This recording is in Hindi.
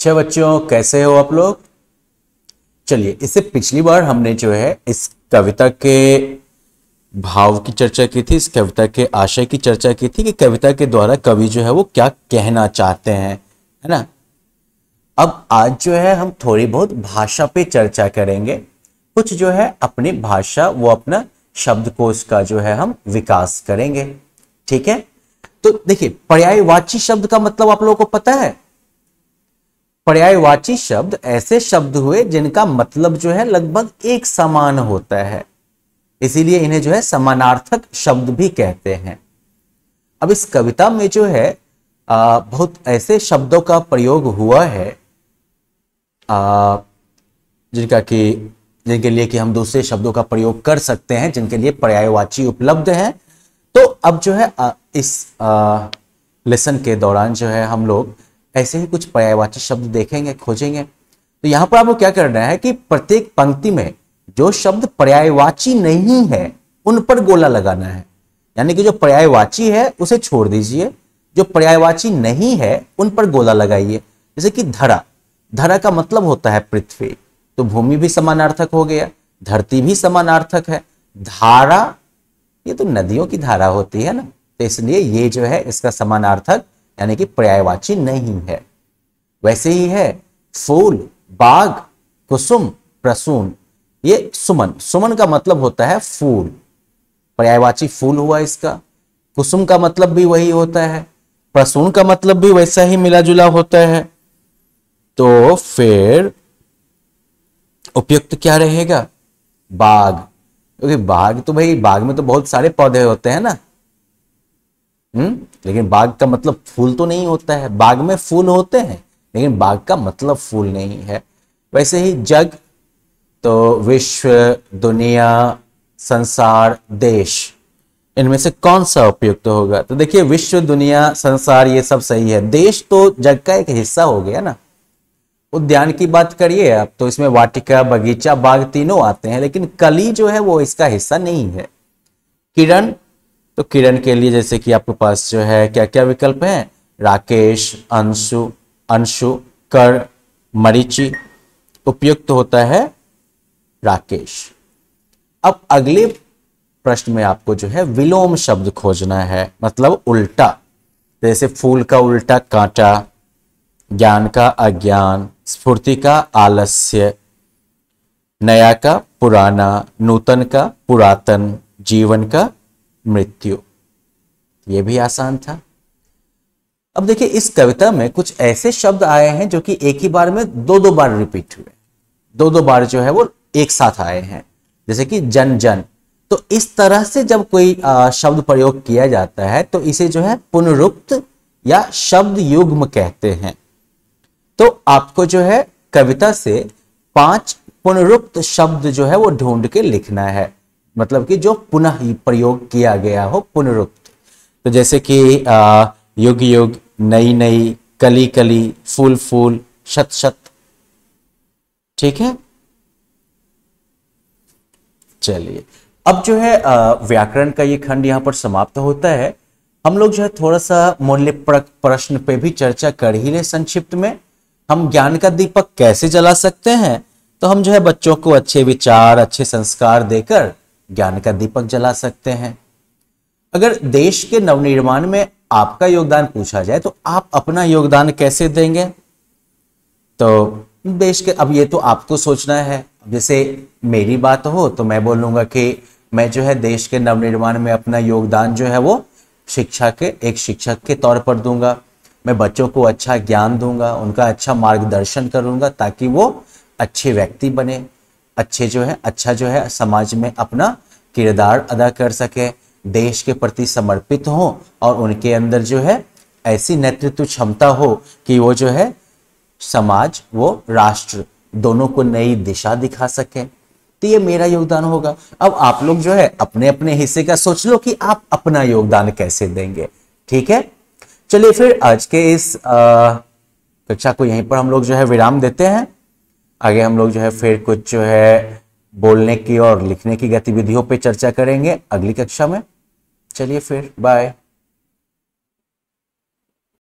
अच्छा बच्चों, कैसे हो आप लोग। चलिए, इससे पिछली बार हमने जो है इस कविता के भाव की चर्चा की थी, इस कविता के आशय की चर्चा की थी कि कविता के द्वारा कवि जो है वो क्या कहना चाहते हैं, है ना। अब आज जो है हम थोड़ी बहुत भाषा पे चर्चा करेंगे। कुछ जो है अपनी भाषा, वो अपना शब्दकोश का जो है हम विकास करेंगे। ठीक है, तो देखिए, पर्यायवाची शब्द का मतलब आप लोगों को पता है। पर्यायवाची शब्द ऐसे शब्द हुए जिनका मतलब जो है लगभग एक समान होता है, इसीलिए इन्हें जो है समानार्थक शब्द भी कहते हैं। अब इस कविता में जो है बहुत ऐसे शब्दों का प्रयोग हुआ है जिनके लिए कि हम दूसरे शब्दों का प्रयोग कर सकते हैं, जिनके लिए पर्यायवाची उपलब्ध हैं। तो अब जो है इस लेसन के दौरान जो है हम लोग ऐसे ही कुछ पर्यायवाची शब्द देखेंगे, खोजेंगे। तो यहां पर आपको क्या करना है कि प्रत्येक पंक्ति में जो शब्द पर्यायवाची नहीं है उन पर गोला लगाना है। यानी कि जो पर्यायवाची है उसे छोड़ दीजिए, जो पर्यायवाची नहीं है उन पर गोला लगाइए। जैसे कि धरा, धरा का मतलब होता है पृथ्वी, तो भूमि भी समानार्थक हो गया, धरती भी समानार्थक है। धारा, ये तो नदियों की धारा होती है ना, तो इसलिए ये जो है इसका समानार्थक यानी कि पर्यायवाची नहीं है। वैसे ही है फूल, बाग, कुसुम, प्रसून, ये सुमन, सुमन का मतलब होता है फूल, पर्यायवाची फूल हुआ इसका। कुसुम का मतलब भी वही होता है, प्रसून का मतलब भी वैसा ही मिला जुला होता है। तो फिर उपयुक्त क्या रहेगा? बाग, क्योंकि बाग तो भाई, बाग में तो बहुत सारे पौधे होते हैं ना। लेकिन बाग का मतलब फूल तो नहीं होता है, बाग में फूल होते हैं लेकिन बाग का मतलब फूल नहीं है। वैसे ही जग, तो विश्व, दुनिया, संसार, देश, इनमें से कौन सा उपयुक्त होगा? तो देखिए, विश्व, दुनिया, संसार ये सब सही है। देश तो जग का एक हिस्सा हो गया ना। उद्यान की बात करिए आप तो इसमें वाटिका, बगीचा, बाग तीनों आते हैं, लेकिन कली जो है वो इसका हिस्सा नहीं है। किरण, तो किरण के लिए जैसे कि आपके पास जो है क्या क्या विकल्प हैं? राकेश, अंशु, अंशु, कर, मरीचि। उपयुक्त होता है राकेश। अब अगले प्रश्न में आपको जो है विलोम शब्द खोजना है, मतलब उल्टा। जैसे फूल का उल्टा कांटा, ज्ञान का अज्ञान, स्फूर्ति का आलस्य, नया का पुराना, नूतन का पुरातन, जीवन का मृत्यु। ये भी आसान था। अब देखिए, इस कविता में कुछ ऐसे शब्द आए हैं जो कि एक ही बार में दो बार रिपीट हुए, दो बार जो है वो एक साथ आए हैं। जैसे कि जन जन, तो इस तरह से जब कोई शब्द प्रयोग किया जाता है तो इसे जो है पुनरुक्त या शब्द युग्म कहते हैं। तो आपको जो है कविता से 5 पुनरुक्त शब्द जो है वो ढूंढ के लिखना है, मतलब कि जो पुनः प्रयोग किया गया हो, पुनरुक्त। तो जैसे कि युग युग, नई नई, कली कली, फूल फूल, शत शत। ठीक है, चलिए अब जो है व्याकरण का ये खंड यहां पर समाप्त होता है। हम लोग जो है थोड़ा सा मूल्यपरक प्रश्न पे भी चर्चा कर ही ले संक्षिप्त में। हम ज्ञान का दीपक कैसे जला सकते हैं? तो हम जो है बच्चों को अच्छे विचार, अच्छे संस्कार देकर ज्ञान का दीपक जला सकते हैं। अगर देश के नवनिर्माण में आपका योगदान पूछा जाए तो आप अपना योगदान कैसे देंगे? तो देश के, अब ये तो आपको सोचना है। जैसे मेरी बात हो तो मैं बोलूंगा कि मैं जो है देश के नवनिर्माण में अपना योगदान जो है वो शिक्षा के एक शिक्षक के तौर पर दूंगा। मैं बच्चों को अच्छा ज्ञान दूंगा, उनका अच्छा मार्गदर्शन करूंगा ताकि वो अच्छे व्यक्ति बने, अच्छा जो है समाज में अपना किरदार अदा कर सके, देश के प्रति समर्पित हो और उनके अंदर जो है ऐसी नेतृत्व क्षमता हो कि वो जो है समाज, वो राष्ट्र दोनों को नई दिशा दिखा सके। तो ये मेरा योगदान होगा। अब आप लोग जो है अपने अपने हिस्से का सोच लो कि आप अपना योगदान कैसे देंगे। ठीक है, चलिए फिर आज के इस कक्षा को यहीं पर हम लोग जो है विराम देते हैं। आगे हम लोग जो है फिर कुछ जो है बोलने की और लिखने की गतिविधियों पे चर्चा करेंगे अगली कक्षा में। चलिए फिर, बाय।